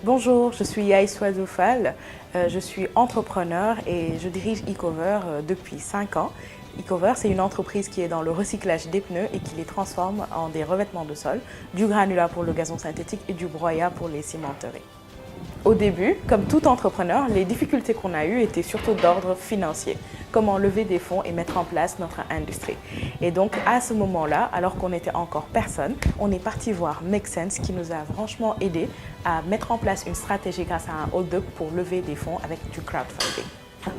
Bonjour, je suis Yaïswa Zoufal, je suis entrepreneur et je dirige eCover depuis 5 ans. eCover, c'est une entreprise qui est dans le recyclage des pneus et qui les transforme en des revêtements de sol, du granulat pour le gazon synthétique et du broyat pour les cimenteries. Au début, comme tout entrepreneur, les difficultés qu'on a eues étaient surtout d'ordre financier. Comment lever des fonds et mettre en place notre industrie. Et donc, à ce moment-là, alors qu'on n'était encore personne, on est parti voir Make Sense qui nous a franchement aidé à mettre en place une stratégie grâce à un hold-up pour lever des fonds avec du crowdfunding.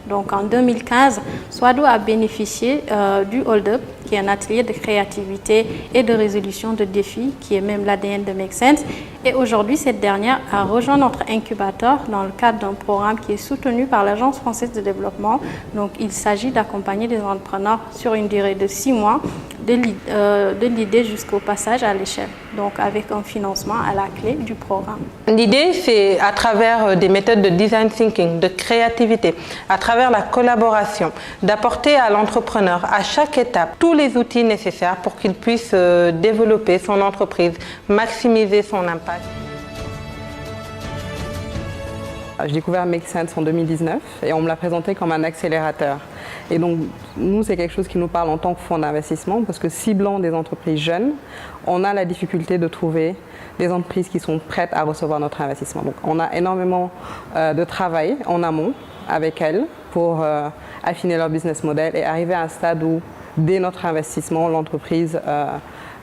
Donc en 2015, Swado a bénéficié du Hold Up, qui est un atelier de créativité et de résolution de défis, qui est même l'ADN de Make Sense. Et aujourd'hui, cette dernière a rejoint notre incubateur dans le cadre d'un programme qui est soutenu par l'Agence française de développement. Donc il s'agit d'accompagner des entrepreneurs sur une durée de 6 mois, de l'idée jusqu'au passage à l'échelle, donc avec un financement à la clé du programme. L'idée, c'est à travers des méthodes de design thinking, de créativité, à travers la collaboration, d'apporter à l'entrepreneur à chaque étape tous les outils nécessaires pour qu'il puisse développer son entreprise, maximiser son impact. J'ai découvert Make Sense en 2019 et on me l'a présenté comme un accélérateur. Et donc, nous, c'est quelque chose qui nous parle en tant que fonds d'investissement parce que ciblant des entreprises jeunes, on a la difficulté de trouver des entreprises qui sont prêtes à recevoir notre investissement. Donc, on a énormément de travail en amont avec elles pour affiner leur business model et arriver à un stade où, dès notre investissement, l'entreprise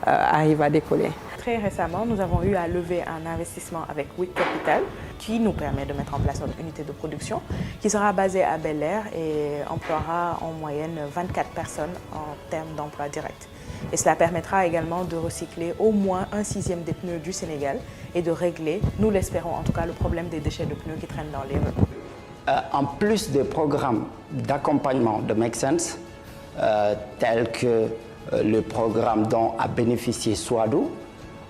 arrive à décoller. Très récemment, nous avons eu à lever un investissement avec WIC Capital qui nous permet de mettre en place notre unité de production qui sera basée à Bel-Air et emploiera en moyenne 24 personnes en termes d'emploi direct. Et cela permettra également de recycler au moins 1/6 des pneus du Sénégal et de régler, nous l'espérons en tout cas, le problème des déchets de pneus qui traînent dans les rues. En plus des programmes d'accompagnement de Make Sense, tels que le programme dont a bénéficié Swado,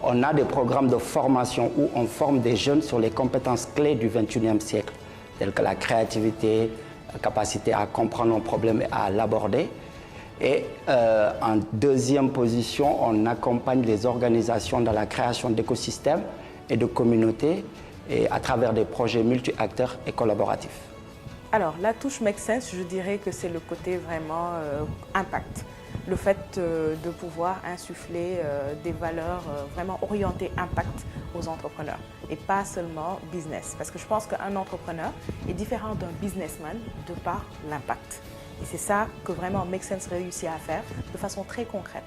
on a des programmes de formation où on forme des jeunes sur les compétences clés du XXIe siècle, telles que la créativité, la capacité à comprendre un problème et à l'aborder. Et en deuxième position, on accompagne les organisations dans la création d'écosystèmes et de communautés et à travers des projets multi-acteurs et collaboratifs. Alors, la touche Make Sense, je dirais que c'est le côté vraiment impact. Le fait de pouvoir insuffler des valeurs vraiment orientées impact aux entrepreneurs et pas seulement business. Parce que je pense qu'un entrepreneur est différent d'un businessman de par l'impact. Et c'est ça que vraiment Make Sense réussit à faire de façon très concrète.